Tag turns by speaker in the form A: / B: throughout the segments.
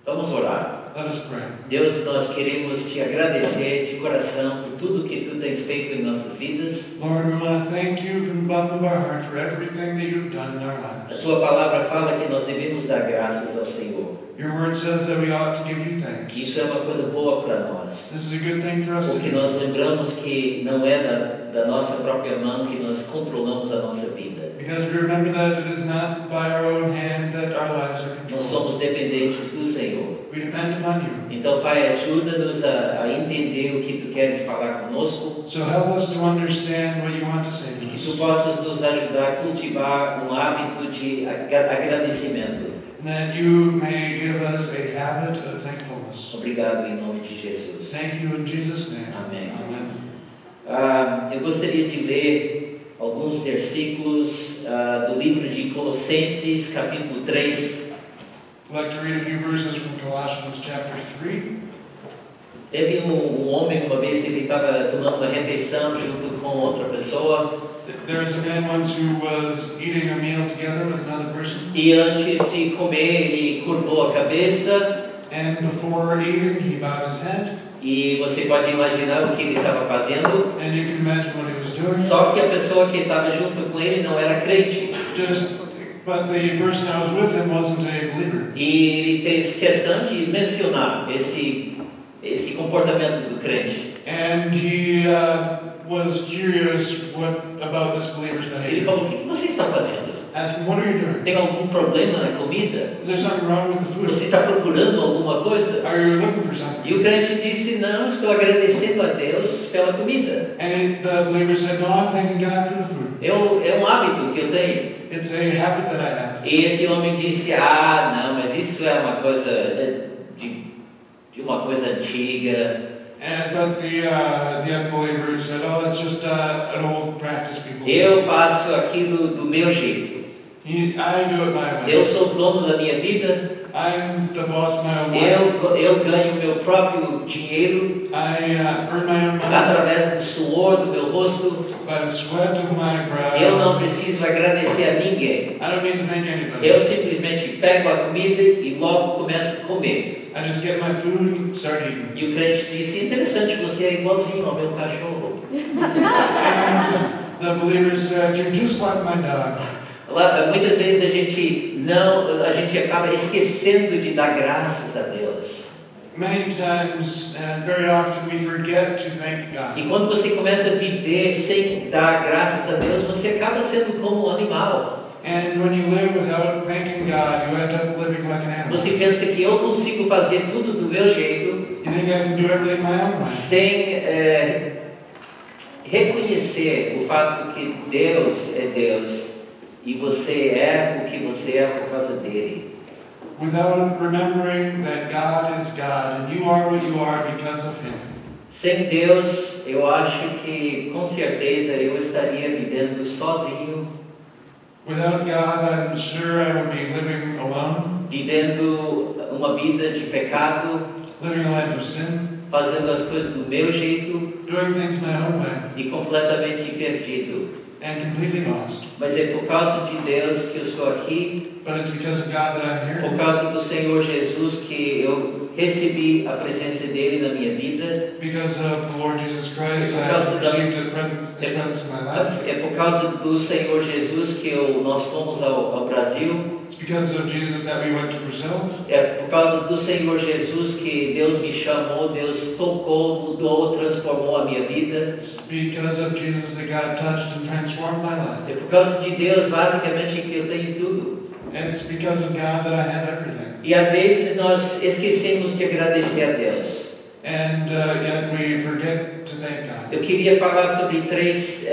A: Vamos orar.
B: Let us pray.
A: Deus, nós queremos te agradecer de coração por tudo que tu tens feito em nossas vidas.
B: Lord, we want to thank you from the bottom of our heart for everything that you've done in our
A: A
B: lives.
A: tua palavra fala que nós devemos dar graças ao Senhor.
B: Your word says that we ought to give you thanks.
A: Isso é uma coisa boa para nós.
B: This is a good thing for us to
A: Porque
B: do.
A: nós lembramos que não é da nossa própria mão que nós controlamos a nossa vida.
B: Because we remember that it is not by our own hand that our lives are
A: Nós
B: controlled.
A: somos dependentes do Senhor.
B: We depend upon you.
A: Então, Pai, ajuda-nos a entender o que tu queres falar conosco
B: So help us to understand what you want to say
A: e
B: to
A: que tu
B: us.
A: possas nos ajudar a cultivar hábito de agradecimento.
B: And that you may give us a habit of thankfulness.
A: Obrigado em nome de Jesus.
B: Thank you in Jesus' name.
A: Amém.
B: Amen.
A: Eu gostaria de ler alguns versículos do livro de Colossenses, capítulo 3.
B: I'd like to read a few verses from Colossians chapter 3.
A: Teve um homem, uma vez, ele estava tomando uma refeição junto com outra pessoa.
B: There was a man once who was eating a meal together with another person.
A: E antes de comer, ele curvou a cabeça.
B: And before eating, he bowed his head.
A: E você pode imaginar o que ele estava fazendo.
B: And you can imagine what he was doing.
A: Só que a pessoa que estava junto com ele não era crente.
B: But the person that was with him wasn't a believer.
A: E ele fez questão de mencionar esse comportamento do crente.
B: And he was curious about this believer's
A: Ele
B: behavior.
A: falou: o que você está fazendo?
B: Asked him, what are you doing?
A: Tem algum problema na comida?
B: Is there something wrong with the food?
A: Você está procurando alguma coisa?
B: Are you looking for something?
A: E o crente disse: não, estou agradecendo a Deus pela comida.
B: And the believer said, no, I'm thanking God for the food.
A: É um hábito que eu tenho.
B: It's a habit that I have.
A: E esse homem disse: não, mas isso é uma coisa de uma coisa antiga.
B: But the unbeliever said, oh, that's just an old practice people do.
A: Eu faço aquilo do meu jeito.
B: I do it my way.
A: Eu sou dono da minha vida.
B: I'm the boss of my own life.
A: Eu ganho meu próprio dinheiro
B: I earn my own money
A: através do suor do meu rosto.
B: by the sweat of my brow.
A: Eu não preciso agradecer a ninguém.
B: I don't need to thank anybody.
A: Eu simplesmente pego a comida e logo começo a comer.
B: I just get my food and start eating.
A: E o crente disse: interessante, você é igualzinho ao meu cachorro.
B: And the believer said, you're just like my dog.
A: Muitas vezes a gente acaba esquecendo de dar graças a Deus.
B: Many times and very often we forget to thank God.
A: E quando você começa a viver sem dar graças a Deus, você acaba sendo como um animal.
B: And when you live without thanking God, you end up living like an animal.
A: Você pensa que eu consigo fazer tudo do meu jeito,
B: You think I can do everything my own way,
A: sem reconhecer o fato que Deus é Deus e você é o que você é por causa dele.
B: without remembering that God is God and you are what you are because of Him.
A: Sem Deus, eu acho que com certeza eu estaria vivendo sozinho,
B: Without God, I'm sure I would be living alone,
A: vivendo uma vida de pecado,
B: living a life of sin,
A: fazendo as coisas do meu jeito
B: doing things my own way,
A: e completamente perdido.
B: and completely lost.
A: Mas é por causa de Deus que eu estou aqui,
B: But it's because of God that I'm here.
A: por causa do Senhor Jesus que eu recebi a presença dele na minha vida.
B: Because of the Lord Jesus Christ, I received His presence in my life.
A: É por causa do Senhor Jesus que nós fomos ao Brasil.
B: It's because of Jesus that we went to Brazil.
A: É por causa do Senhor Jesus que Deus me chamou, Deus tocou, mudou, transformou a minha vida.
B: It's because of Jesus that God touched and transformed my life.
A: É por causa de Deus, basicamente, que eu tenho tudo.
B: It's because of God that I have everything.
A: E às vezes nós esquecemos de agradecer a Deus.
B: And yet we forget to thank God.
A: Eu queria falar sobre três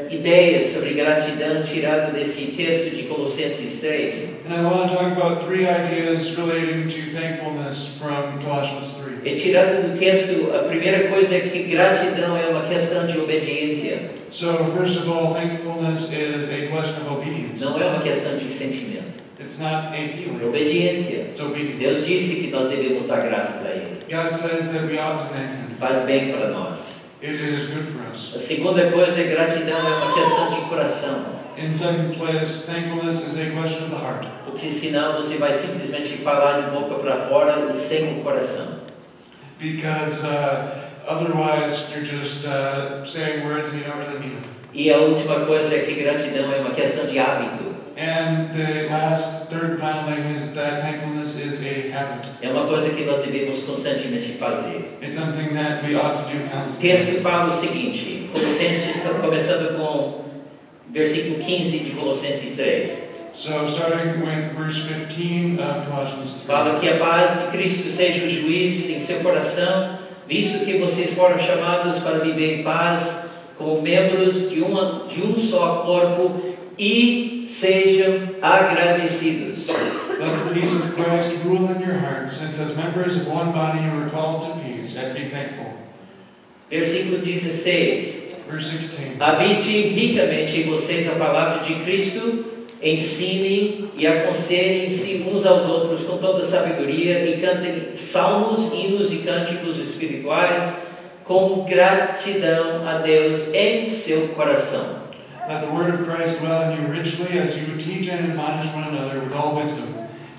A: ideias sobre gratidão tirada desse texto de Colossenses 3.
B: And I want to talk about three ideas relating to thankfulness from Colossians 3.
A: É tirado do texto, a primeira coisa é que gratidão é uma questão de obediência.
B: So first of all, thankfulness is a question of obedience.
A: Não é uma questão de sentimento.
B: It's not a feeling.
A: Obediência.
B: It's obedience.
A: Deus disse que nós devemos dar graças a Ele.
B: God says that we ought to thank Him.
A: Faz bem para nós.
B: It is good for us.
A: A segunda coisa é gratidão é uma questão de coração.
B: In second place, thankfulness is a question of the heart.
A: Porque senão você vai simplesmente falar de boca para fora e sem o coração.
B: Because otherwise you're just saying words and you don't really mean them.
A: E a última coisa é que gratidão é uma questão de hábito.
B: And the last, third and final thing is that thankfulness is a habit.
A: É uma coisa que nós devemos constantemente fazer.
B: It's something that we ought to do
A: O
B: constantly.
A: texto fala o seguinte, Colossenses, começando com versículo 15 de Colossenses 3.
B: So starting with verse 15 of Colossians 3.
A: Fala que a paz de Cristo seja o juiz em seu coração, visto que vocês foram chamados para viver em paz como membros de um só corpo e sejam agradecidos.
B: Let the peace of Christ rule in your hearts, since as members of one body you are called to peace, and be thankful.
A: Versículo 16.
B: Verse 16.
A: Habite ricamente em vocês a palavra de Cristo, ensinem e aconselhem-se uns aos outros com toda sabedoria e cantem salmos, hinos e cânticos espirituais com gratidão a Deus em seu coração.
B: Let the word of Christ dwell in you richly as you teach and admonish one another with all wisdom,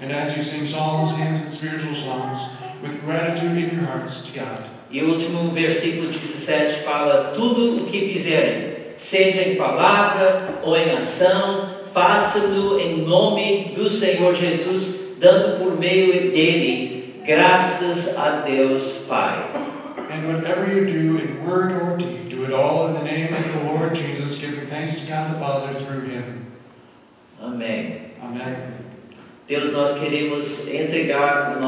B: and as you sing psalms, hymns, and spiritual songs with gratitude in your hearts to God.
A: E o último versículo 17 fala: tudo o que fizerem, seja em palavra ou em ação, façam-no em nome do Senhor Jesus, dando por meio dele graças a Deus Pai.
B: And whatever you do in word or deed, do it all in the name of the Lord Jesus, giving thanks to God the Father through him.
A: Amém.
B: Amen.
A: Deus, nós queremos entregar o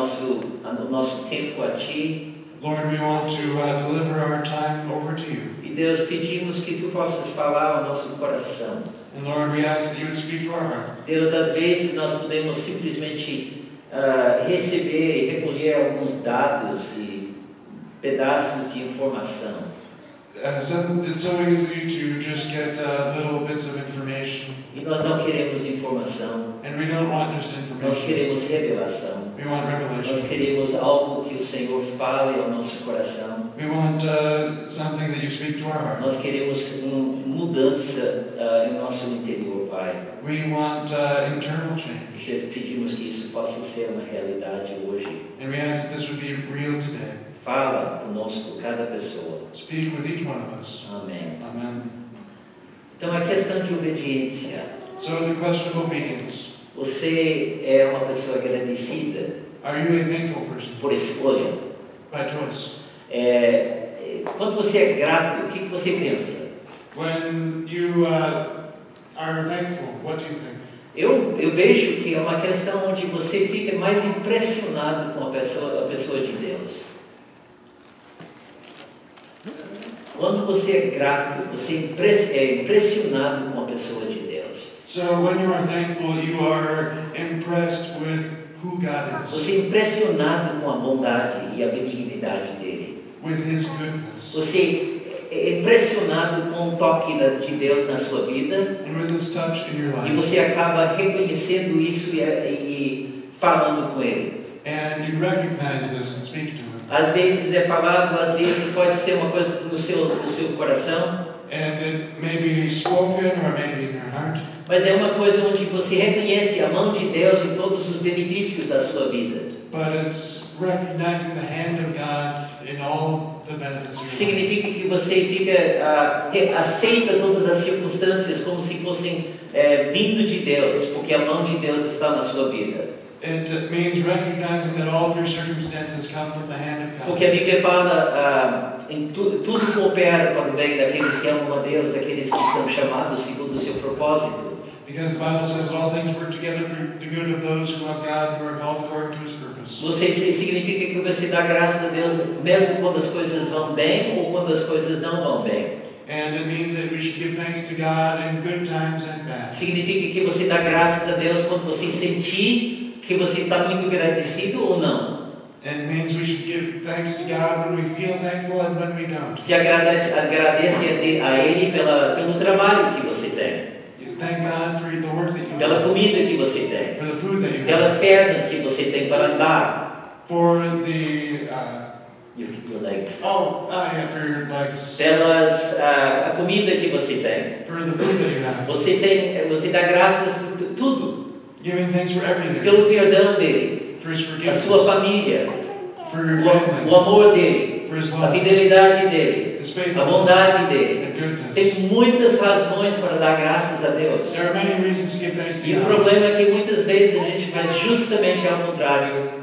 A: nosso tempo a Ti.
B: Lord, we want to deliver our time over to you.
A: E Deus, pedimos que Tu possas falar ao nosso coração.
B: And Lord, we ask that you would speak to our heart.
A: Deus, às vezes nós podemos simplesmente receber e recolher alguns dados e pedaços de informação.
B: It's so easy to just get little bits of information.
A: E nós não queremos informação.
B: And we don't want just
A: Nós
B: information.
A: queremos revelação.
B: We want
A: Nós
B: revelation.
A: queremos algo que o Senhor fale ao nosso coração.
B: We want something that you speak to our heart.
A: Nós queremos mudança em nosso interior, Pai.
B: We want internal change.
A: Pedimos que isso possa ser uma realidade hoje.
B: And we ask that this would be real today.
A: Fala conosco, cada pessoa.
B: Speak with each one of us.
A: Amém.
B: Amen.
A: Então, a questão de obediência.
B: So the question of obedience.
A: Você é uma pessoa agradecida
B: Are you a thankful person?
A: por escolha?
B: By choice.
A: Quando você é grato, o que você pensa?
B: When you are thankful, what do you think?
A: Eu vejo que é uma questão onde você fica mais impressionado com a pessoa de Deus. Quando você é grato, você é impressionado com a pessoa de Deus.
B: So when you are thankful, you are impressed with who God is,
A: Você é impressionado com a bondade e a benignidade dele.
B: with his goodness,
A: Você é impressionado com o toque de Deus na sua vida
B: and with his touch in your
A: e
B: life.
A: você acaba reconhecendo isso e falando com ele.
B: And you recognize this and speak to him.
A: Às vezes é falado, às vezes pode ser uma coisa no seu coração,
B: And it may be spoken or maybe in your heart.
A: mas é uma coisa onde você reconhece a mão de Deus em todos os benefícios da sua vida.
B: But it's recognizing the hand of God in all the benefits of your life.
A: Significa que você fica aceita todas as circunstâncias como se fossem vindo de Deus, porque a mão de Deus está na sua vida.
B: It means recognizing that all of your circumstances come from the hand of God.
A: Porque a Bíblia fala tudo coopera para o bem daqueles que amam a Deus, daqueles que são chamados segundo o seu propósito.
B: Because the Bible says that all things work together for the good of those who love God, who are called according to his purpose.
A: Significa que você dá graças a Deus mesmo quando as coisas vão bem ou quando as coisas não vão bem.
B: And it means that we should give thanks to God in good times and bad.
A: Significa que você dá graças a Deus quando você sentir que você está muito agradecido ou não.
B: It means we should give thanks to God when we feel thankful and when we don't.
A: Se agradece a Ele pelo trabalho que você tem,
B: You thank God for the work that you
A: pela
B: have,
A: comida que você tem,
B: for the food that you
A: pelas
B: have,
A: pernas que você tem para andar,
B: for the
A: Your legs.
B: Oh, yeah, for your legs.
A: A comida que você tem.
B: For the food that you have.
A: Você dá graças por tudo.
B: Giving thanks for everything.
A: Pelo perdão dele.
B: For his
A: A
B: forgiveness.
A: sua família.
B: For your family.
A: O amor dele.
B: For his
A: A
B: love.
A: fidelidade dele.
B: His
A: A
B: faithfulness.
A: bondade dele.
B: And goodness.
A: Tem muitas razões para dar graças a Deus.
B: There are many reasons to give thanks to
A: E o
B: God.
A: problema é que muitas vezes a gente faz justamente ao contrário.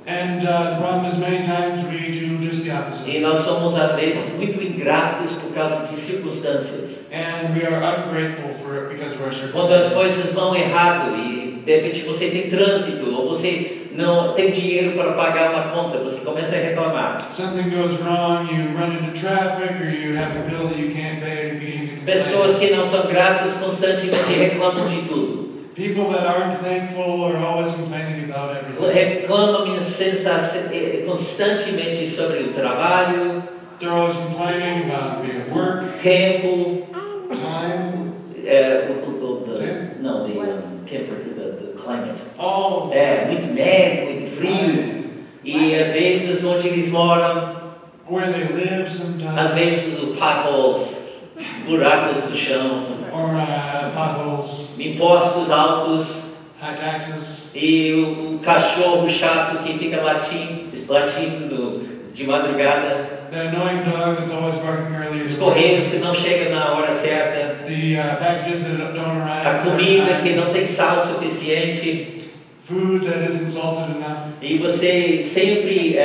B: And the problem is many times we do just the opposite.
A: E nós somos às vezes muito ingratos por causa de circunstâncias.
B: And we are ungrateful for it because of our
A: Quando as
B: circumstances.
A: coisas vão errado e de repente você tem trânsito ou você não tem dinheiro para pagar uma conta, você começa a reclamar.
B: Something goes wrong, you run into traffic, or you have a bill that you can't pay and begin to complain.
A: Pessoas que não são gratas constantemente reclamam de tudo.
B: People that aren't thankful are always complaining about everything.
A: Reclamam constantemente sobre o trabalho,
B: They're always complaining about being at work,
A: tempo,
B: time.
A: the climate.
B: Oh,
A: Muito neve, muito frio. E às vezes onde eles moram,
B: where they live
A: às
B: sometimes,
A: vezes os potholes, buracos no chão,
B: or potholes,
A: impostos altos
B: high taxes,
A: e o cachorro chato que fica latindo de madrugada,
B: the annoying dog that's always barking early in
A: os
B: the morning,
A: correios que não chegam na hora certa,
B: the packages that don't arrive
A: a
B: at the
A: comida
B: right
A: que
B: time,
A: não tem sal suficiente.
B: food that isn't salted enough,
A: E você sempre,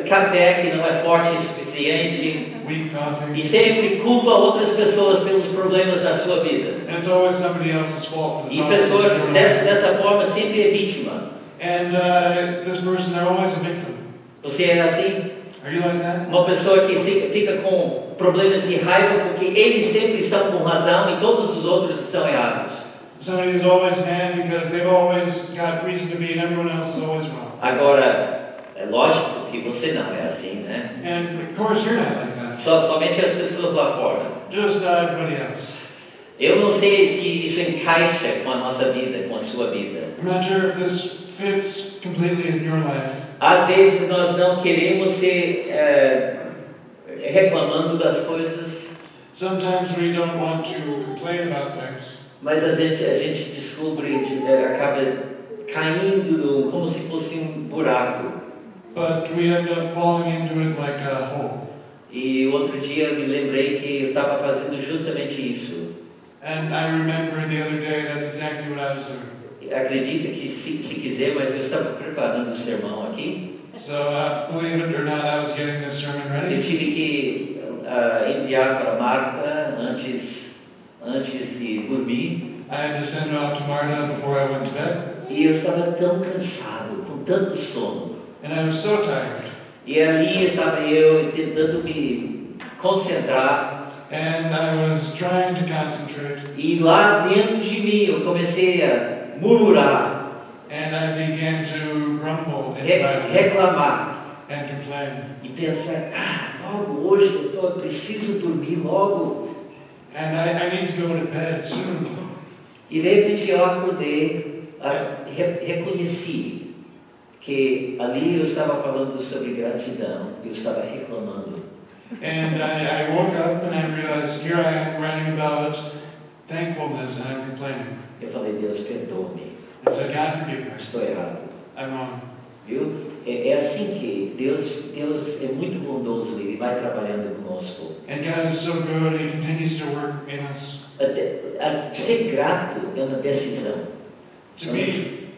A: café que não é forte o suficiente,
B: weak
A: e
B: coffee,
A: sempre culpa outras pessoas pelos problemas da sua vida.
B: and it's always somebody else's fault for the
A: E
B: problems
A: pessoa
B: in your life.
A: dessa forma sempre é vítima.
B: And this person, they're always a victim.
A: Você é assim?
B: Are you like that?
A: Uma pessoa que fica com problemas de raiva porque eles sempre estão com razão e todos os outros estão errados.
B: Somebody who's always mad because they've always got reason to be and everyone else is always wrong.
A: Agora, é lógico que você não é assim, né?
B: And of course you're not like that.
A: Somente as pessoas lá fora.
B: Just everybody else.
A: Eu não sei se isso encaixa com a nossa vida, com a sua vida.
B: I'm not sure if this fits completely in your life.
A: Às vezes nós não queremos ser reclamando das coisas,
B: Sometimes we don't want to complain about things,
A: mas a gente descobre, acaba caindo como se fosse buraco.
B: but we end up falling into it like a hole.
A: E outro dia eu me lembrei que eu estava fazendo justamente isso.
B: And I remember the other day that's exactly what I was doing.
A: Acredita que se quiser, mas eu estava preparando o sermão aqui.
B: So believe it or not, I was getting this sermon
A: Eu
B: ready.
A: tive que enviar para Marta antes de dormir.
B: I had to send it off to Marta before I went to bed.
A: E eu estava tão cansado, com tanto sono.
B: And I was so tired.
A: E ali estava eu tentando me concentrar.
B: And I was trying to concentrate.
A: E lá dentro de mim eu comecei a murmurar,
B: And I began to grumble inside of me
A: reclamar
B: and complain.
A: e pensar, logo hoje eu preciso dormir logo.
B: And I need to go to bed soon.
A: E de repente eu acordei, reconheci que ali eu estava falando sobre gratidão, eu estava reclamando.
B: And I woke up and I realized here I am writing about thankfulness and I'm complaining.
A: Eu falei, Deus, perdoa-me,
B: I said, God, forgive me.
A: estou errado.
B: I'm wrong.
A: Viu? É assim que Deus é muito bondoso, Ele vai trabalhando conosco.
B: And God is so good, He continues to work in us.
A: Ser grato é uma decisão,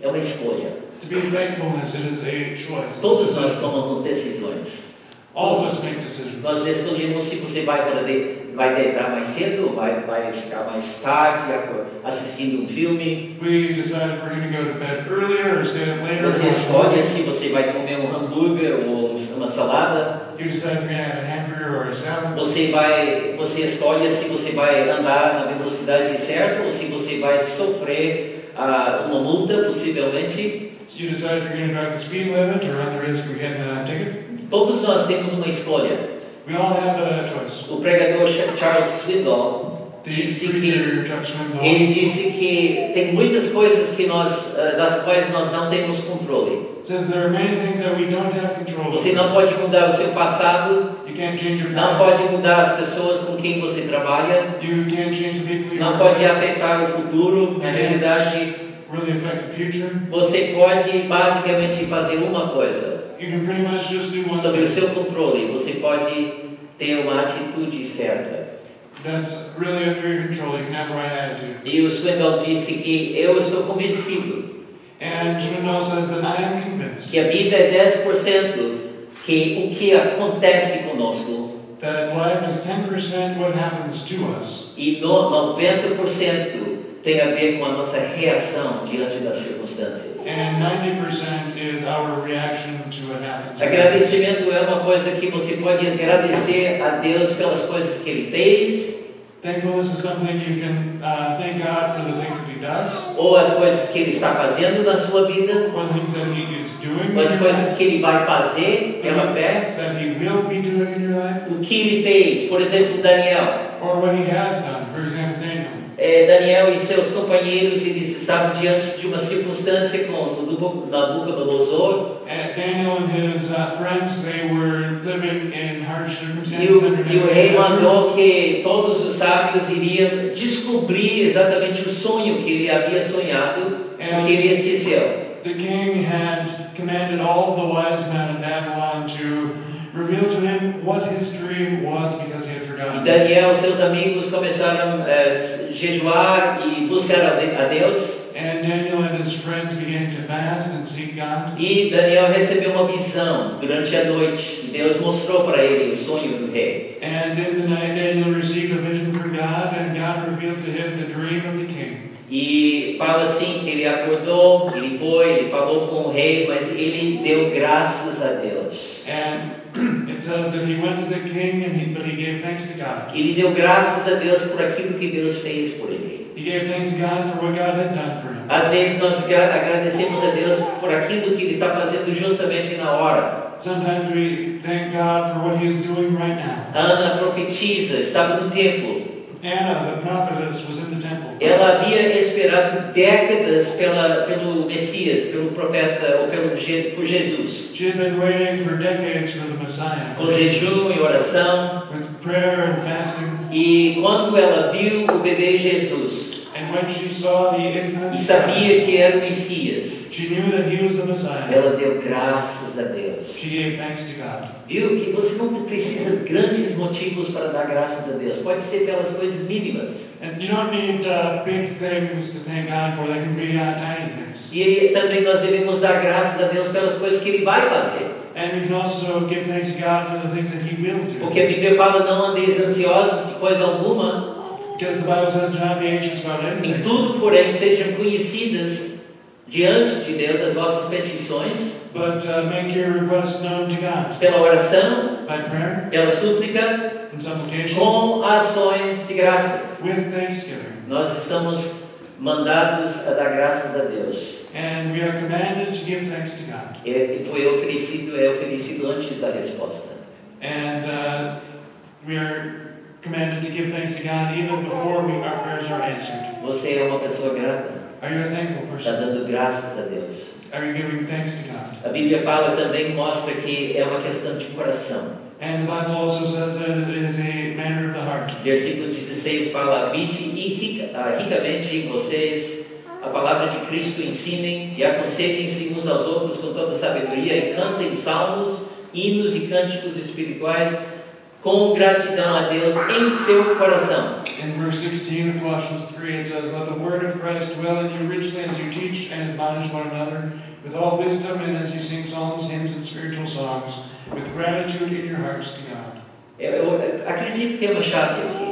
A: é uma escolha.
B: To be thankfulness, it is a choice.
A: Todos nós tomamos decisões.
B: All of us make decisions.
A: Nós escolhemos se você vai deitar mais cedo, vai ficar mais tarde assistindo filme.
B: We decide if we're going to go to bed earlier or stay up later.
A: Você escolhe se você vai comer hambúrguer ou uma salada.
B: You decide if you're going to have a hamburger or a salad.
A: Você escolhe se você vai andar na velocidade certa ou se você vai sofrer uma multa, possivelmente.
B: So you decide if you're going to drive the speed limit or run the risk of getting a ticket.
A: Todos nós temos uma escolha.
B: We all have a choice.
A: O pregador Charles Swindoll, ele disse que tem muitas coisas que das quais nós não temos controle. Você não pode mudar o seu passado, não pode mudar as pessoas com quem você trabalha, não pode afetar o futuro. Na realidade, você pode basicamente fazer uma coisa sobre o seu controle. Você pode ter uma atitude certa.
B: That's really under your control. You can have the right attitude.
A: E o Swindoll disse que eu estou convencido.
B: And Swindoll says that I am convinced.
A: Que a vida é 10% que o que acontece conosco.
B: That life is 10% what happens to us.
A: E 90% tem a ver com a nossa reação diante das circunstâncias.
B: And 90% is our reaction to what happens.
A: Agradecimento é uma coisa que você pode agradecer a Deus pelas coisas que Ele fez.
B: Thankfulness is something you can thank God for the things that He does.
A: Ou as coisas que Ele está fazendo na sua vida.
B: Or the things that He is doing.
A: Ou as coisas que Ele vai fazer pela fé.
B: That He will be doing in your life.
A: O que Ele fez, por exemplo, Daniel.
B: Or what He has done, for example, Daniel.
A: Daniel e seus companheiros, eles estavam diante de uma circunstância com Nabucodonosor.
B: Daniel and his friends, they were living in harsh circumstances.
A: E o rei mandou que todos os sábios iriam descobrir exatamente o sonho que ele havia sonhado, que ele esqueceu.
B: The king had commanded all of the wise men of Babylon to reveal to him what his dream was because he had forgotten.
A: E Daniel e seus amigos começaram a jejuar e buscar a Deus.
B: And Daniel and his friends began to fast and seek God.
A: E Daniel recebeu uma visão durante a noite. E Deus mostrou para ele o sonho do rei.
B: And in the night Daniel received a vision from God, and God revealed to him the dream of the king.
A: E fala assim que ele acordou, ele falou com o rei, mas ele deu graças a Deus.
B: And it says that he went to the king, but he gave thanks to God.
A: Ele deu graças a Deus por aquilo que Deus fez por ele.
B: He gave thanks to God for what God had done for him.
A: Às vezes nós agradecemos a Deus por aquilo que Ele está fazendo justamente na hora.
B: Sometimes we thank God for what He is doing right now.
A: Ana, profetisa, estava no templo.
B: Anna, the prophetess, was in the temple.
A: Ela havia esperado décadas pelo Messias, pelo profeta ou por Jesus.
B: She had been waiting for decades for the Messiah.
A: Com jejum e oração.
B: With prayer and fasting.
A: E quando ela viu o bebê Jesus,
B: and when she saw the infant
A: e sabia que era o Messias,
B: she knew that he was the Messiah.
A: Ela deu graças a Deus.
B: She gave thanks to God.
A: Viu que você não precisa de grandes motivos para dar graças a Deus. Pode ser pelas coisas mínimas.
B: And you don't need big things to thank God for. They can be tiny things.
A: E também nós devemos dar graças a Deus pelas coisas que Ele vai fazer.
B: And we can also give thanks to God for the things that He will do.
A: Porque a Bíblia fala: não andeis ansiosos de coisa alguma.
B: Because the Bible says, "Do not be anxious about anything."
A: Em tudo, porém, sejam conhecidas diante de Deus as vossas petições.
B: But make your requests known to God.
A: Pela oração,
B: by prayer,
A: pela súplica,
B: and supplication,
A: com ações de graças.
B: With thanksgiving.
A: Nós estamos mandados a dar graças a Deus.
B: And we are commanded to give thanks to God.
A: É oferecido antes da resposta.
B: And we are commanded to give thanks to God even before our prayers are answered.
A: Você é uma pessoa grata?
B: Are you a thankful person?
A: Está dando graças a Deus.
B: Are you giving thanks to God?
A: A Bíblia fala também, mostra que é uma questão de coração.
B: And the Bible also says that it is a matter of the heart.
A: Versículo 16 fala: habite ricamente em vocês a palavra de Cristo, ensinem e aconselhem-se uns aos outros com toda sabedoria e cantem salmos, hinos e cânticos espirituais com gratidão a Deus em seu coração.
B: In verse 16 of Colossians 3 it says, "Let the word of Christ dwell in you richly as you teach and admonish one another with all wisdom and as you sing psalms, hymns and spiritual songs with gratitude in your hearts to God."
A: Eu acredito que é uma chave aqui.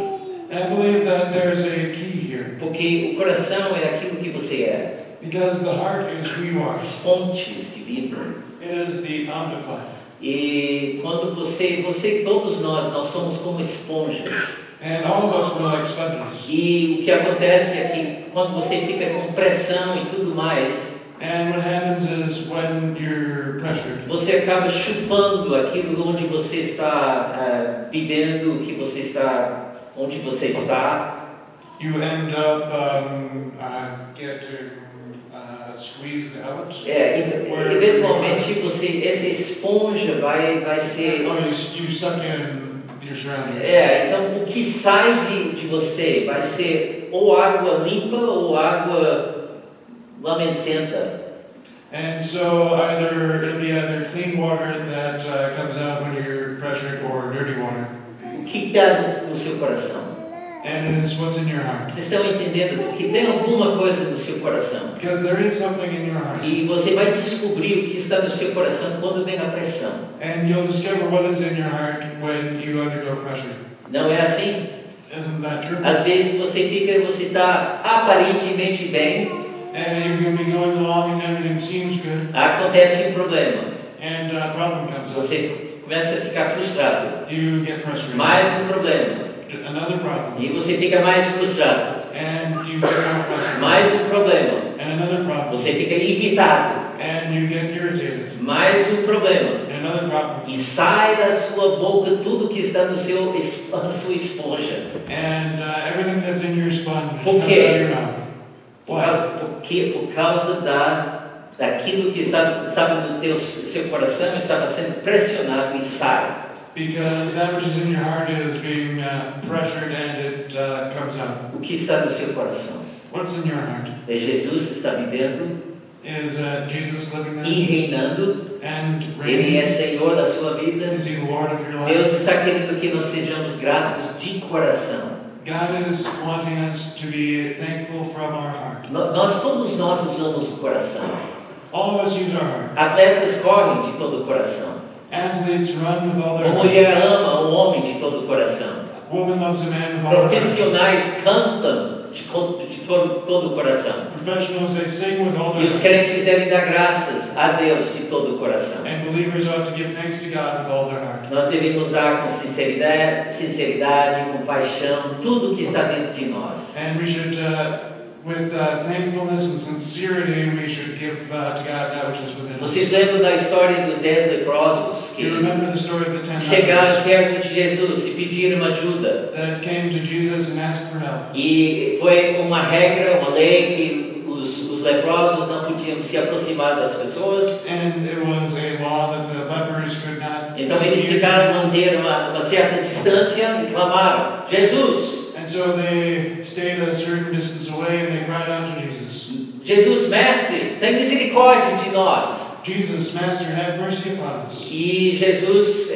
B: And I believe that there's a key here.
A: Porque o coração é aquilo que você é.
B: Because the heart is who you are.
A: As fontes de vida.
B: It is the fount of life.
A: E quando você e todos nós somos como esponjas.
B: And all of us were like sponges.
A: E o que acontece é que quando você fica com pressão e tudo mais,
B: and what happens is when you're pressured,
A: você acaba chupando aquilo onde você está vivendo, onde você está,
B: you end up getting squeezed out.
A: Eventualmente essa esponja vai ser.
B: Oh, you suck in your surroundings.
A: Então o que sai de você vai ser ou água limpa ou água lamecenta.
B: And so it'll be either clean water that comes out when you're pressured or dirty water.
A: O que está no seu coração?
B: And it's what's in your heart.
A: Vocês estão entendendo? Porque tem alguma coisa no seu coração.
B: Because there is something in your heart.
A: E você vai descobrir o que está no seu coração quando vem a pressão.
B: And you'll discover what is in your heart when you undergo pressure.
A: Não é assim?
B: Isn't that true?
A: Às vezes você está aparentemente bem.
B: And you can be going along and everything seems good.
A: Acontece problema.
B: And a problem comes up.
A: Você começa a ficar frustrado.
B: You get frustrated.
A: Mais problema.
B: Another problem.
A: E você fica mais frustrado.
B: And you get more frustrated.
A: Mais problema.
B: And another problem.
A: Você fica irritado.
B: And you get irritated.
A: Mais problema.
B: And another problem.
A: E sai da sua boca tudo que está na sua esponja.
B: And everything that's in your sponge
A: Por
B: comes out
A: quê?
B: of your mouth.
A: Por causa daquilo que estava no seu coração, estava sendo pressionado e sai.
B: Because that which is in your heart is being pressured and it comes out.
A: O que está no seu coração?
B: What's in your heart?
A: É Jesus está vivendo
B: Is Jesus living there?
A: e reinando.
B: And
A: Ele é
B: reigning?
A: Senhor da sua vida.
B: Is He the Lord of your life?
A: Deus está querendo que nós sejamos gratos de coração.
B: God is wanting us to be thankful from our heart.
A: Todos nós usamos o coração.
B: All of us use our heart.
A: Atletas correm de todo o coração.
B: Athletes run with all their
A: A
B: heart.
A: mulher ama o homem de todo o coração.
B: Woman loves a man with all her heart.
A: Profissionais cantam de todo o coração.
B: Professionals, they sing with all
A: E
B: their
A: os
B: heart.
A: crentes devem dar graças a Deus de todo o coração.
B: And believers ought to give thanks to God with all their heart.
A: Nós devemos dar com sinceridade, compaixão, tudo que está dentro de nós.
B: And we should, with thankfulness and sincerity, we should give to God that which is within us.
A: Vocês lembram da história dos 10 leprosos
B: You
A: que
B: remember the story of the 10
A: chegaram
B: lepers
A: perto de Jesus e pediram ajuda?
B: that came to Jesus and asked for help.
A: E foi uma regra, uma lei que os leprosos não podiam se aproximar das pessoas.
B: And it was a law that the lepers could not
A: Então eles ficaram manter uma certa distância e clamaram: Jesus!
B: And so they stayed a certain distance away and they cried out to Jesus.
A: Jesus, mestre, tem misericórdia de nós.
B: Jesus, Master, have mercy upon us.
A: E Jesus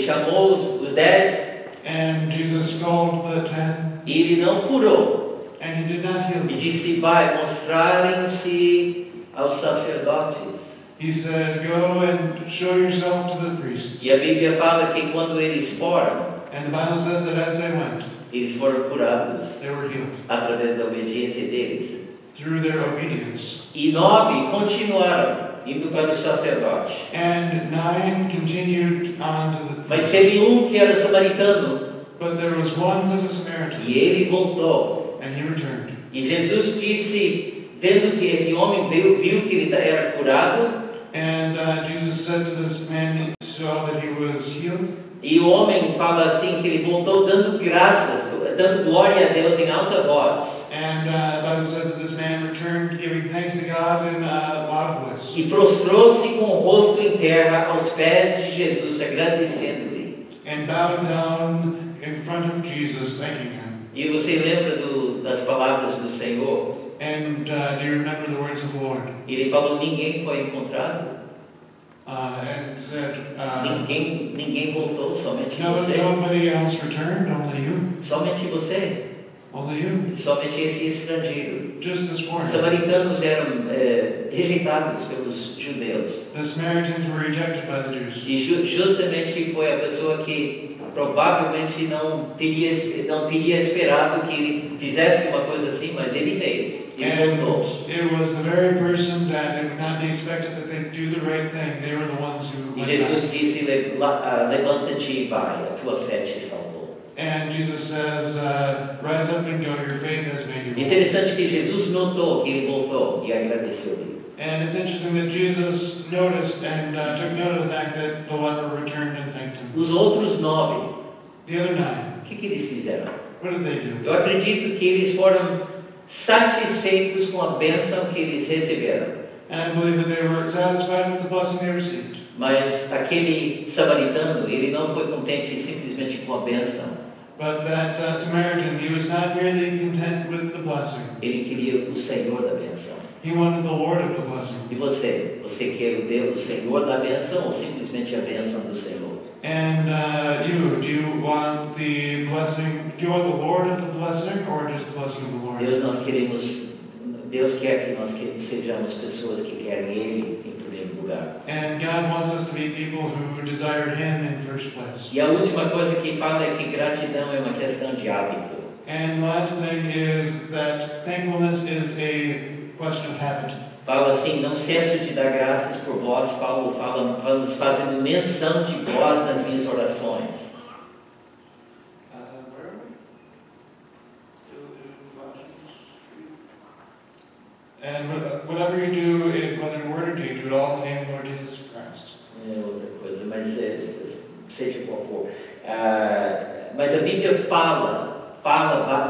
A: chamou os 10
B: And Jesus called the 10
A: e ele não curou.
B: and He did not heal
A: E
B: them.
A: disse: vai, mostrarem-se aos sacerdotes.
B: He said, go and show yourself to the priests.
A: E a Bíblia fala que quando eles foram,
B: And the Bible says that as they went,
A: eles foram curados
B: they were healed
A: através da obediência deles.
B: through their obedience.
A: E 9 continuaram indo para o sacerdote.
B: And 9 continued on to the
A: Mas
B: priest.
A: teve que era samaritano
B: But there was one who was a Samaritan,
A: e ele voltou.
B: and he returned.
A: E Jesus disse, vendo que esse homem viu que ele era curado,
B: And Jesus said to this man, he saw that he was healed.
A: e o homem fala assim que ele voltou dando graças, dando glória a Deus em alta voz.
B: And the Bible says that this man returned giving thanks to God in a loud voice.
A: E prostrou-se com o rosto em terra aos pés de Jesus, agradecendo-lhe.
B: And bowed down in front of Jesus, thanking Him.
A: E você lembra das palavras do Senhor?
B: And do you remember the words of the Lord?
A: Ele falou: ninguém foi encontrado,
B: And said,
A: ninguém voltou, somente
B: no,
A: você.
B: nobody else returned, only you.
A: Somente você,
B: Only you.
A: somente esse estrangeiro.
B: Just this
A: Os
B: morning.
A: samaritanos eram rejeitados pelos judeus.
B: The Samaritans were rejected by the Jews.
A: E justamente foi a pessoa que provavelmente não teria esperado que ele fizesse uma coisa assim, mas ele fez. Ele
B: And
A: voltou.
B: it was the very person that it would not be expected that they'd do the right thing. They were the ones who
A: E
B: went
A: Jesus
B: back.
A: disse: levanta-te e vai, a tua fé te salvou.
B: And Jesus says, rise up and go, your faith has made you whole.
A: Interessante que Jesus notou que ele voltou e agradeceu-lhe.
B: And it's interesting that Jesus noticed and took note of the fact that the leper returned and thanked him.
A: Os outros 9,
B: The other 9,
A: o que eles fizeram?
B: What did they do?
A: Eu acredito que eles foram satisfeitos com a bênção que eles receberam.
B: And I believe that they were satisfied with the blessing they received.
A: Mas aquele samaritano, ele não foi contente simplesmente com a bênção.
B: But that Samaritan, he was not merely content with the blessing.
A: Ele queria o Senhor da bênção.
B: He wanted the Lord of the blessing.
A: E você? Você quer o Deus, o Senhor da bênção ou simplesmente a bênção do Senhor?
B: And do you want the blessing? Do you want the Lord of the blessing or just the blessing of the Lord?
A: Deus quer que nós sejamos pessoas que querem Ele em primeiro lugar.
B: And God wants us to be people who desire Him in first place.
A: E a última coisa que fala é que gratidão é uma questão de hábito.
B: And the last thing is that thankfulness is a question of habit.
A: Fala assim, não cesso de dar graças por vós. Paulo fala, fazendo menção de vós nas minhas orações.
B: Where are we? Still in Colossians. And whatever you do, whether in word or deed, do it all in the name of the Lord Jesus Christ.
A: É outra coisa, mas seja qual for. Mas a Bíblia fala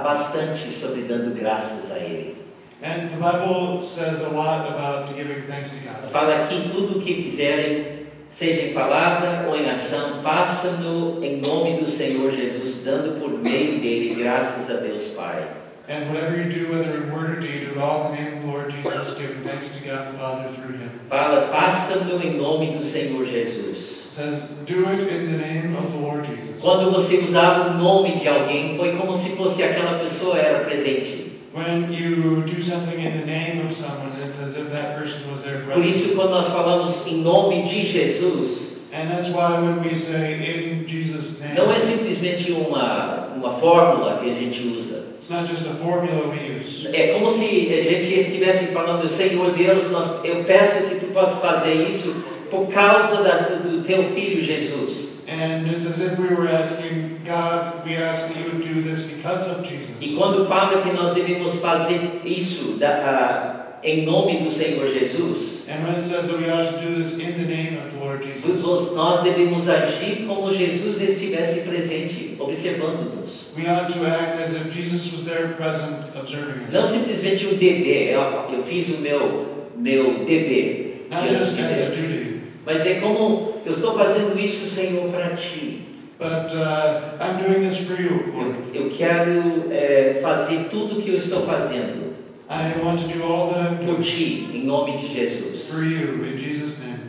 A: bastante sobre dando graças a Ele.
B: And the Bible says a lot about giving thanks to God.
A: Fala aqui tudo o que fizerem, seja em palavra ou em ação, façam-no em nome do Senhor Jesus, dando por meio dele graças a Deus Pai.
B: And whatever you do, whether in word or deed, do it all in the name of the Lord Jesus, giving thanks to God the Father through Him.
A: Fala, façam-no em nome do Senhor Jesus.
B: It says, do it in the name of the Lord Jesus.
A: Quando você usava o nome de alguém, foi como se fosse aquela pessoa era presente.
B: When you do something in the name of someone, it's as if that person was there
A: Por
B: present.
A: isso, quando nós falamos em nome de Jesus,
B: And that's why when we say in Jesus' name,
A: não é simplesmente uma fórmula que a gente usa.
B: it's not just a formula we use.
A: É como se a gente estivesse falando, Senhor Deus, eu peço que tu possas fazer isso por causa do teu filho Jesus.
B: And it's as if we were asking God, we ask that you would do this because of Jesus.
A: E quando fala que nós devemos fazer isso em nome do Senhor Jesus,
B: And when it says that we ought to do this in the name of the Lord Jesus,
A: nós devemos agir como Jesus estivesse presente, observando-nos.
B: we ought to act as if Jesus was there present, observing us.
A: Não simplesmente um dever, eu fiz o meu dever.
B: Not
A: diante
B: just
A: de
B: as a
A: Deus.
B: duty,
A: Mas é como, eu estou fazendo isso, Senhor, para Ti.
B: but I'm doing this for you, Lord.
A: Eu quero fazer tudo o que eu estou fazendo
B: I want to do all that I'm
A: por
B: doing
A: Ti, em nome de Jesus.
B: for you, in Jesus' name.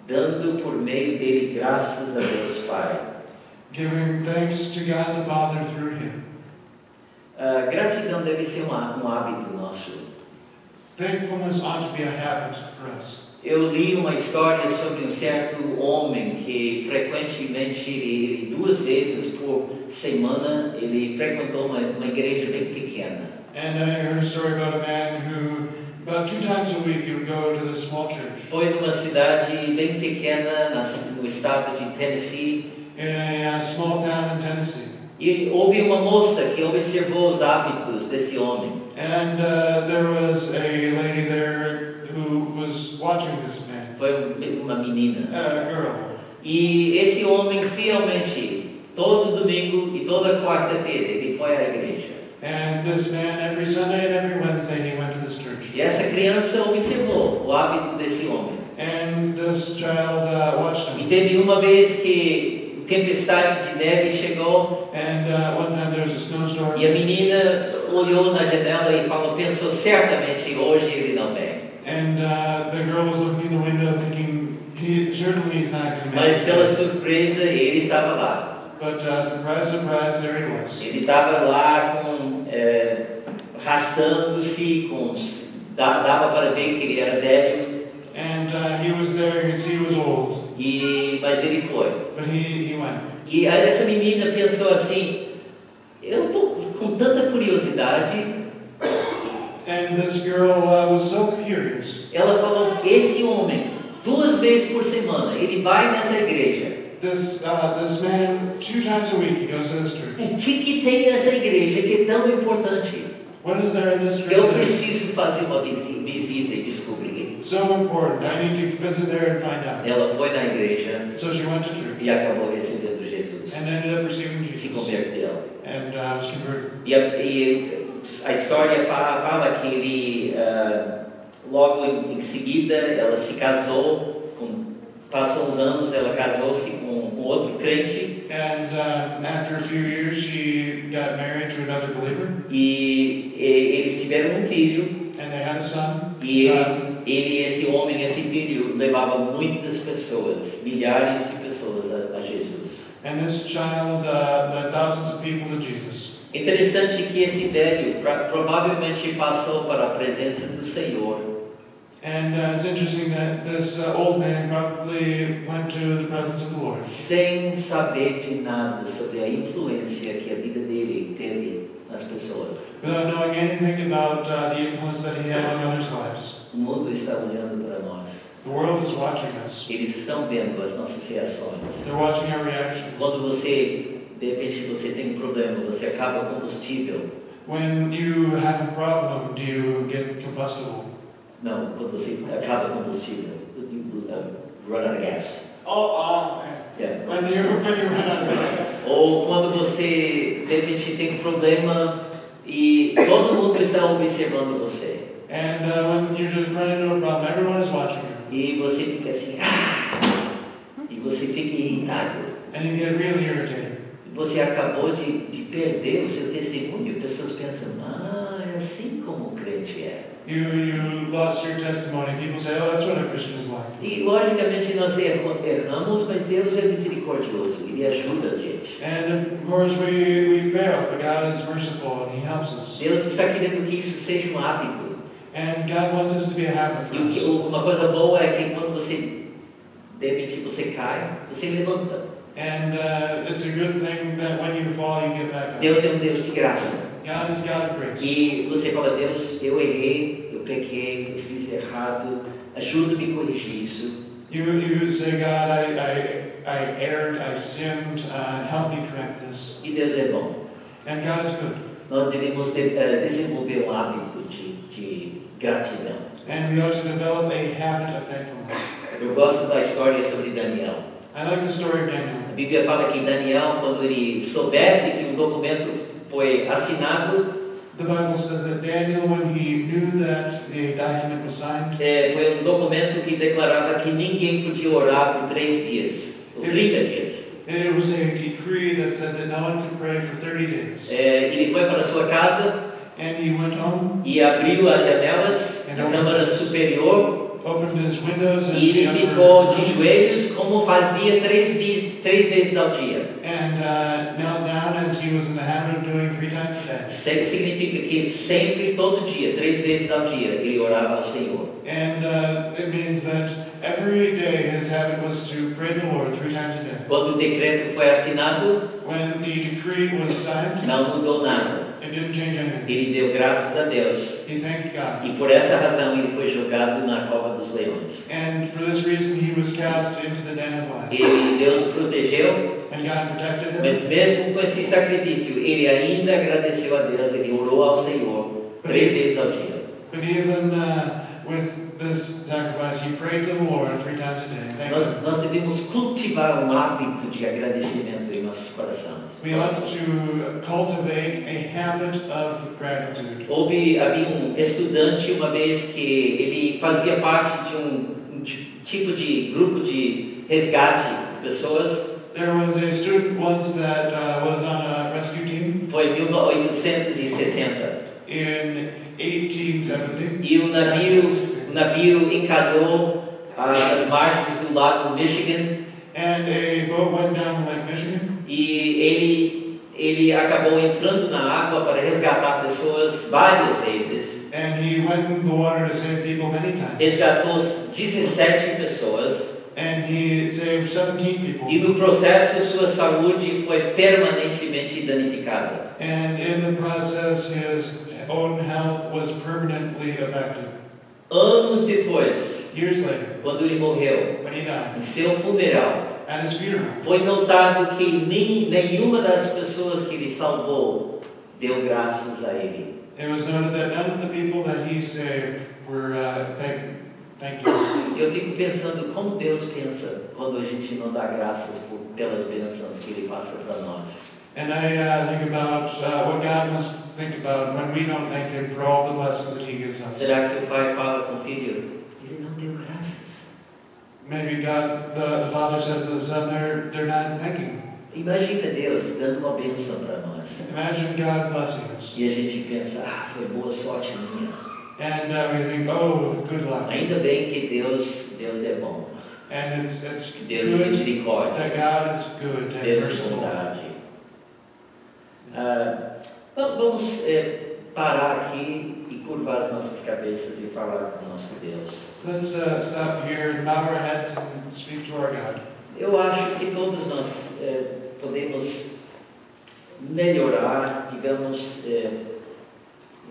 A: Dando por meio dele graças a Deus Pai.
B: Giving thanks to God the Father through Him.
A: Gratidão deve ser um hábito nosso.
B: Thankfulness ought to be a habit for us.
A: Eu li uma história sobre um certo homem que frequentemente, ele 2 vezes por semana, ele frequentou uma igreja bem pequena.
B: And I heard a story about a man who, about 2 times a week, he would go to this small church
A: Foi numa cidade bem pequena no estado de Tennessee.
B: in a small town in Tennessee.
A: E houve uma moça que observou os hábitos desse homem.
B: And there was a lady there who was watching this man,
A: Foi uma menina.
B: a girl.
A: E esse homem fielmente, todo domingo e toda quarta-feira, ele foi à igreja.
B: And this man, every Sunday and every Wednesday, he went to this church.
A: E essa criança observou o hábito desse homem.
B: And this child watched
A: E
B: him.
A: teve uma vez que tempestade de neve chegou
B: And one time there was a snowstorm.
A: e a menina olhou na janela e pensou, certamente hoje ele não vem.
B: And the girl was looking in the window thinking, certainly he's not going to make
A: Mas
B: it
A: pela
B: today.
A: surpresa, ele estava lá.
B: But surprise, surprise, there he was.
A: Ele estava lá arrastando-se, dava para ver que ele era velho,
B: And he was there, you could see he was old.
A: mas ele foi.
B: But he went.
A: E aí essa menina pensou assim, eu estou com tanta curiosidade.
B: And this girl was so curious.
A: Ela falou, esse homem, 2 vezes por semana, ele vai nessa igreja.
B: This man, 2 times a week, he goes to this church.
A: O que tem nessa igreja que é tão importante?
B: What is there in this church
A: Eu
B: that is
A: preciso fazer uma visita e descobrir.
B: so important? I need to visit there and find out.
A: Ela foi na igreja
B: So she went to church
A: e acabou recebendo Jesus.
B: and ended up receiving
A: Se
B: Jesus
A: converteu.
B: and was converted.
A: E a história fala que ele, logo em seguida, ela se casou, passou uns anos, ela casou-se com outro crente.
B: And after a few years, she got married to another believer.
A: E eles tiveram um filho.
B: And they had a son.
A: E esse homem, esse filho, levava muitas pessoas, milhares de pessoas a Jesus.
B: And this child led thousands of people to Jesus.
A: Interessante que esse velho provavelmente passou para a presença do Senhor.
B: And it's interesting that this old man probably went to the presence of the Lord.
A: Sem saber de nada sobre a influência que a vida dele teve nas pessoas.
B: Without knowing anything about the influence that he had on others' lives.
A: O mundo está olhando para nós.
B: The world is watching us.
A: Eles estão vendo as nossas reações.
B: They're watching our reactions.
A: Quando você, de repente, você tem um problema, você acaba combustível.
B: When you have a problem, do you get combustible?
A: Não, quando você acaba combustível, you run out of gas. Yeah.
B: When you run out of gas.
A: Ou quando você, de repente, tem um problema e todo mundo está observando você.
B: And when you just run into a problem, everyone is watching you.
A: E você fica assim, e você fica irritado.
B: And you get really irritated.
A: Você acabou de perder o seu testemunho. Pessoas pensam, é assim como o crente é.
B: You lost your testimony. People say, oh, that's what a Christian is like.
A: E logicamente nós erramos, mas Deus é misericordioso. Ele ajuda a gente.
B: And of course we fail, but God is merciful and He helps us.
A: Deus está querendo que isso seja um hábito.
B: And God wants us to be a habit for us.
A: E uma coisa boa é que quando você, de repente, você cai, você levanta.
B: And it's a good thing that when you fall, you get back up.
A: Deus é um Deus de graça.
B: God is a God of grace.
A: E você fala, Deus, eu errei, eu pequei, eu fiz errado, ajuda-me a corrigir isso.
B: You say, God, I erred, I sinned, help me correct this.
A: E Deus é bom.
B: And God is good.
A: Nós devemos desenvolver um hábito de gratidão.
B: And we ought to develop a habit of thankfulness.
A: Eu gosto da história sobre Daniel.
B: I like the story of Daniel.
A: A Bíblia fala que Daniel, quando ele soubesse que um documento foi assinado,
B: The Bible says that Daniel, when he knew that the document was signed,
A: foi um documento que declarava que ninguém podia orar por 3 dias, ou 30 dias.
B: it was a decree that said that no one could pray for 30 days.
A: Ele foi para sua casa
B: And he went home,
A: e abriu as janelas na câmara superior.
B: opened his windows, and
A: E ele ficou de joelhos como fazia 3 vezes ao dia.
B: And knelt down as he was in the habit of doing 3 times a day.
A: Significa que sempre, todo dia, 3 vezes ao dia, ele orava ao Senhor.
B: And it means that every day his habit was to pray to the Lord 3 times a day.
A: Quando o decreto foi assinado,
B: When the decree was signed,
A: não mudou nada.
B: it didn't change anything.
A: Ele deu graças a Deus.
B: He thanked God.
A: E por essa razão ele foi jogado na cova dos leões.
B: And for this reason he was cast into the den of lions.
A: Deus o protegeu,
B: And God protected
A: mas
B: him.
A: mesmo com esse sacrifício, ele ainda agradeceu a Deus, ele orou ao Senhor 3 vezes ao dia.
B: But even with this sacrifice, he prayed to the Lord 3 times a day. Thanked him.
A: Nós devemos cultivar um hábito de agradecimento em nossos corações.
B: We ought to cultivate a habit of gratitude.
A: Havia um estudante uma vez que ele fazia parte de tipo de grupo de resgate de pessoas.
B: There was a student once that was on a rescue team
A: Foi em 1860.
B: in 1870.
A: E o navio encalhou às margens do lago Michigan.
B: And a boat went down to Lake Michigan.
A: E ele acabou entrando na água para resgatar pessoas várias vezes.
B: And he went in the water to save people many times.
A: Resgatou 17 pessoas.
B: And he saved 17 people.
A: E no processo sua saúde foi permanentemente danificada.
B: And in the process, his own health was permanently affected.
A: Anos depois,
B: Years later,
A: quando ele morreu,
B: when he died,
A: em seu funeral,
B: at his funeral,
A: foi notado que nenhuma das pessoas que ele salvou deu graças a ele.
B: it was noted that none of the people that he saved were thank you.
A: Eu fico pensando como Deus pensa quando a gente não dá graças pelas bênçãos que Ele passa para nós.
B: And I think about what God must think about when we don't thank Him for all the blessings that He gives us.
A: Será que o pai fala com o filho? Ele não deu graças.
B: Maybe God, the Father says to the Son, they're not thanking.
A: Imagina Deus dando uma bênção para nós.
B: Imagine God blessing us.
A: E a gente pensa, foi boa sorte minha.
B: And we think, oh, good luck.
A: Ainda bem que Deus é bom.
B: And it's
A: Deus
B: good
A: misericórdia.
B: that God is good and
A: Deus
B: merciful.
A: bondade. Vamos parar aqui e curvar as nossas cabeças e falar com o nosso Deus.
B: Let's stop here and bow our heads and speak to our God.
A: Eu acho que todos nós podemos melhorar, digamos,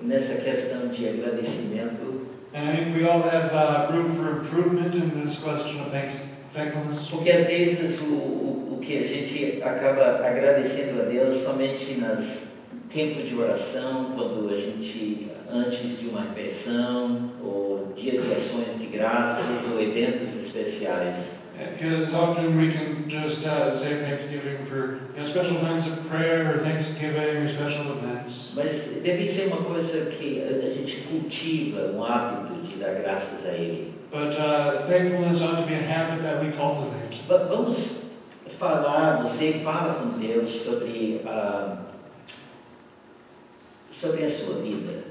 A: nessa questão de agradecimento.
B: And I think we all have room for improvement in this question of thankfulness.
A: Porque às vezes o que a gente acaba agradecendo a Deus somente nas tempo de oração, quando a gente, antes de uma refeição, ou dia de ações de graças, ou eventos especiais.
B: Because often we can just say Thanksgiving for special times of prayer or Thanksgiving or special events.
A: Mas deve ser uma coisa que a gente cultiva, um hábito de dar graças a Ele.
B: But thankfulness ought to be a habit that we cultivate.
A: Vamos falar, você fala com Deus sobre a sua vida.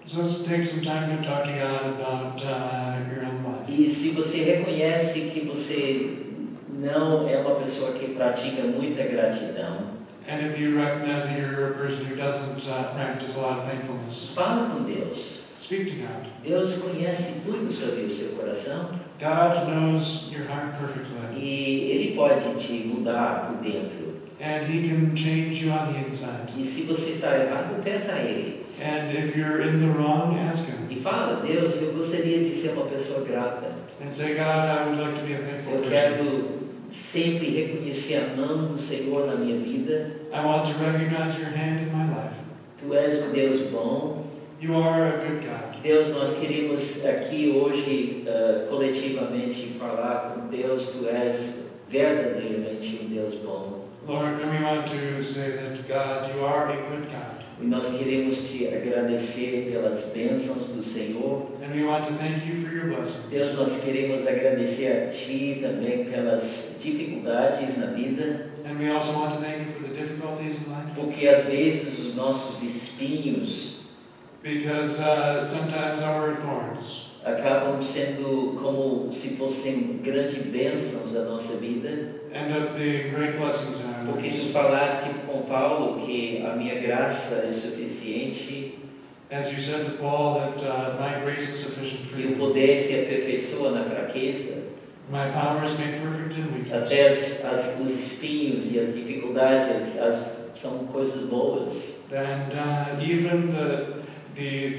B: So let's take some time to talk to God about your own life.
A: E se você reconhece que você não é uma pessoa que pratica muita gratidão,
B: And if you recognize that you're a person who doesn't practice a lot of thankfulness,
A: fala com Deus.
B: speak to God.
A: Deus conhece tudo sobre o seu coração
B: God knows your heart perfectly.
A: e Ele pode te mudar por dentro.
B: And He can change you on the inside.
A: E se você está errado, peça a Ele.
B: And if you're in the wrong, ask Him.
A: E fala, Deus, eu gostaria de ser uma pessoa grata.
B: And say, God, I would like to be a thankful
A: Eu
B: person.
A: quero sempre reconhecer a mão do Senhor na minha vida.
B: I want to recognize your hand in my life.
A: Tu és um Deus bom.
B: You are a good God.
A: Deus, nós queremos aqui hoje coletivamente falar com Deus. Tu és verdadeiramente um Deus bom.
B: Lord, and we want to say that, God, you are a good God.
A: E nós queremos te agradecer pelas bênçãos do Senhor.
B: And we want to thank you for your blessings.
A: Deus, nós queremos agradecer a Ti também pelas dificuldades na vida.
B: And we also want to thank you for the difficulties in life.
A: Porque às vezes os nossos espinhos
B: Because sometimes our thorns
A: acabam sendo como se fossem grandes bênçãos da nossa vida.
B: end up being great blessings in our
A: Porque
B: lives.
A: tu falaste com Paulo que a minha graça é suficiente
B: As you said to Paul, that my grace is sufficient for
A: e o
B: you.
A: poder se aperfeiçoa na fraqueza.
B: My power is made perfect in weakness.
A: Até os espinhos e as dificuldades são coisas boas.
B: And even the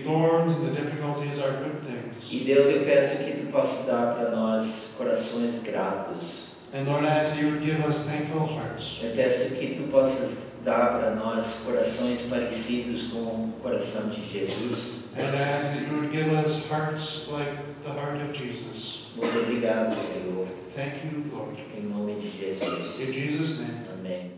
B: thorns and the difficulties are good things.
A: E Deus, eu peço que tu possa dar para nós corações gratos.
B: And Lord, I ask that you would give us thankful hearts.
A: Eu peço que tu possas dar para nós corações parecidos com o coração de Jesus.
B: And I ask that you would give us hearts like the heart of Jesus.
A: Muito obrigado, Senhor.
B: Thank you, Lord.
A: Em nome de Jesus.
B: In Jesus' name.
A: Amém.